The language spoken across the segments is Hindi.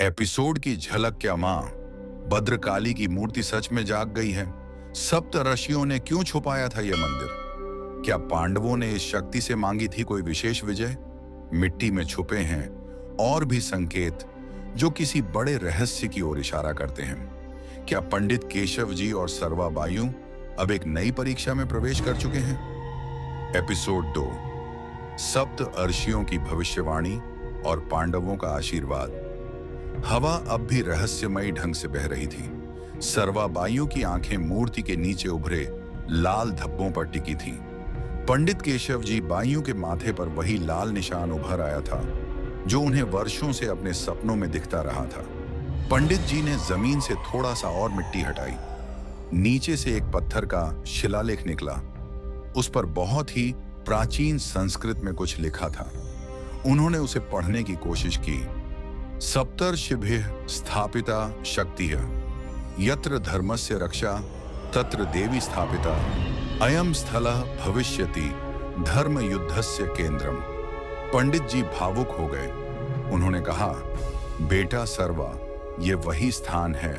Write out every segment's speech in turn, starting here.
एपिसोड की झलक क्या मां, भद्रकाली की मूर्ति सच में जाग गई है? सप्त ऋषियों ने क्यों छुपाया था यह मंदिर? क्या पांडवों ने इस शक्ति से मांगी थी कोई विशेष विजय? मिट्टी में छुपे हैं और भी संकेत जो किसी बड़े रहस्य की ओर इशारा करते हैं। क्या पंडित केशव जी और सर्वा बायु अब एक नई परीक्षा में प्रवेश कर चुके हैं? एपिसोड 2, सप्त ऋषियों की भविष्यवाणी और पांडवों का आशीर्वाद। हवा अब भी रहस्यमयी ढंग से बह रही थी। सर्वा बायु की आंखें मूर्ति के नीचे उभरे लाल धब्बों पर टिकी थीं। पंडित केशव जी बायु के माथे पर वही लाल निशान उभर आया था जो उन्हें वर्षों से अपने सपनों में दिखता रहा था। पंडित जी ने जमीन से थोड़ा सा और मिट्टी हटाई। नीचे से एक पत्थर का शिलालेख निकला। उस पर बहुत ही प्राचीन संस्कृत में कुछ लिखा था। उन्होंने उसे पढ़ने की कोशिश की। सप्तर्षिभिः स्थापिता शक्तिः, यत्र धर्मस्य रक्षा तत्र देवी स्थापिता, अयं स्थलः भविष्यति धर्म युद्धस्य केंद्रम। पंडित जी भावुक हो गए। उन्होंने कहा, बेटा सर्वा, ये वही स्थान है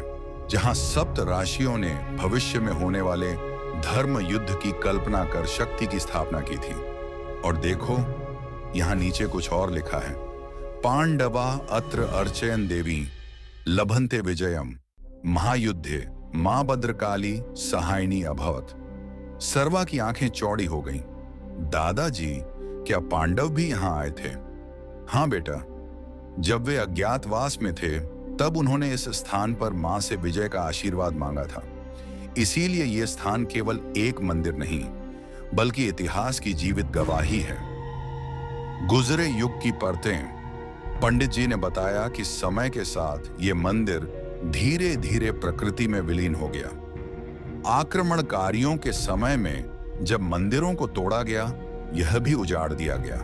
जहां सप्त ऋषियों ने भविष्य में होने वाले धर्म युद्ध की कल्पना कर शक्ति की स्थापना की थी। और देखो, यहां नीचे कुछ और लिखा है, पांडवा अत्र अर्चयन देवी लभन्ते विजयम महायुद्धे मां भद्रकाली सहायिनी अभवत। सर्वा की आंखें चौड़ी हो गईं। दादाजी, क्या पांडव भी यहां आए थे? हां बेटा, जब वे अज्ञातवास में थे तब उन्होंने इस स्थान पर मां से विजय का आशीर्वाद मांगा था। इसीलिए यह स्थान केवल एक मंदिर नहीं बल्कि इतिहास की जीवित गवाही है। गुजरे युग की परतें। पंडित जी ने बताया कि समय के साथ ये मंदिर धीरे धीरे प्रकृति में विलीन हो गया। आक्रमणकारियों के समय में जब मंदिरों को तोड़ा गया, यह भी उजाड़ दिया गया,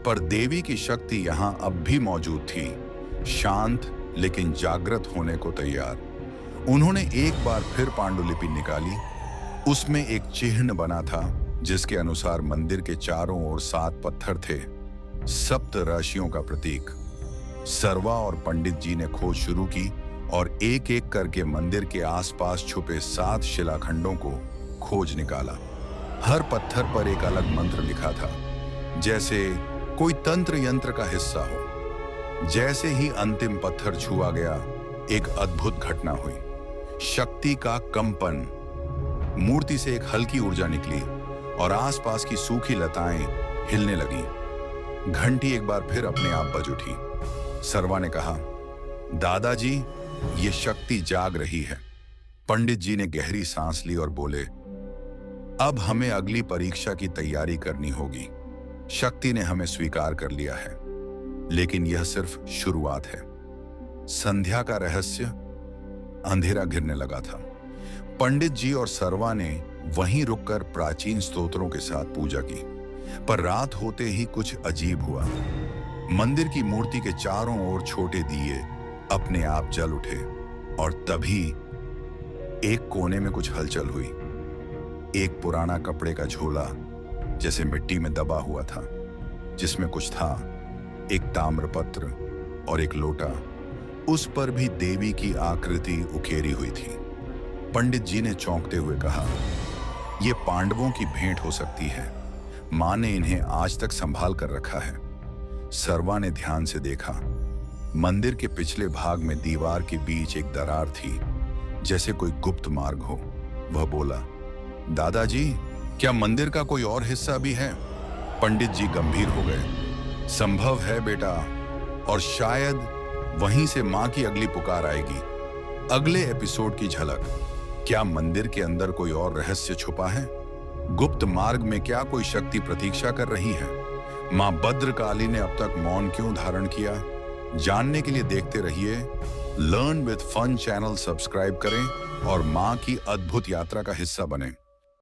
पर देवी की शक्ति यहां अब भी मौजूद थी, शांत लेकिन जागृत होने को तैयार। उन्होंने एक बार फिर पांडुलिपि निकाली। उसमें एक चिन्ह बना था जिसके अनुसार मंदिर के चारों ओर 7 पत्थर थे, सप्त ऋषियों का प्रतीक। सर्वा और पंडित जी ने खोज शुरू की और एक एक करके मंदिर के आसपास छुपे 7 शिलाखंडों को खोज निकाला। हर पत्थर पर एक अलग मंत्र लिखा था, जैसे कोई तंत्र यंत्र का हिस्सा हो। जैसे ही अंतिम पत्थर छुआ गया, एक अद्भुत घटना हुई। शक्ति का कंपन। मूर्ति से एक हल्की ऊर्जा निकली और आसपास की सूखी लताएं हिलने लगीं। घंटी एक बार फिर अपने आप बज उठी। सर्वा ने कहा, दादाजी, ये शक्ति जाग रही है। पंडित जी ने गहरी सांस ली और बोले, अब हमें अगली परीक्षा की तैयारी करनी होगी। शक्ति ने हमें स्वीकार कर लिया है, लेकिन यह सिर्फ शुरुआत है। संध्या का रहस्य। अंधेरा घिरने लगा था। पंडित जी और सर्वा ने वहीं रुककर प्राचीन स्तोत्रों के साथ पूजा की, पर रात होते ही कुछ अजीब हुआ। मंदिर की मूर्ति के चारों ओर छोटे दिए अपने आप जल उठे और तभी एक कोने में कुछ हलचल हुई। एक पुराना कपड़े का झोला जैसे मिट्टी में दबा हुआ था, जिसमें कुछ था, एक ताम्रपत्र और एक लोटा। उस पर भी देवी की आकृति उकेरी हुई थी। पंडित जी ने चौंकते हुए कहा, यह पांडवों की भेंट हो सकती है। मां ने इन्हें आज तक संभाल कर रखा है। सर्वा ने ध्यान से देखा। मंदिर के पिछले भाग में दीवार के बीच एक दरार थी, जैसे कोई गुप्त मार्ग हो। वह बोला, दादाजी, क्या मंदिर का कोई और हिस्सा भी है? पंडित जी गंभीर हो गए। संभव है बेटा, और शायद वहीं से मां की अगली पुकार आएगी। अगले एपिसोड की झलक। क्या मंदिर के अंदर कोई और रहस्य छुपा है? गुप्त मार्ग में क्या कोई शक्ति प्रतीक्षा कर रही है? मां भद्रकाली ने अब तक मौन क्यों धारण किया? जानने के लिए देखते रहिए learn with fun channel. Subscribe करें और मां की अद्भुत यात्रा का हिस्सा बनें।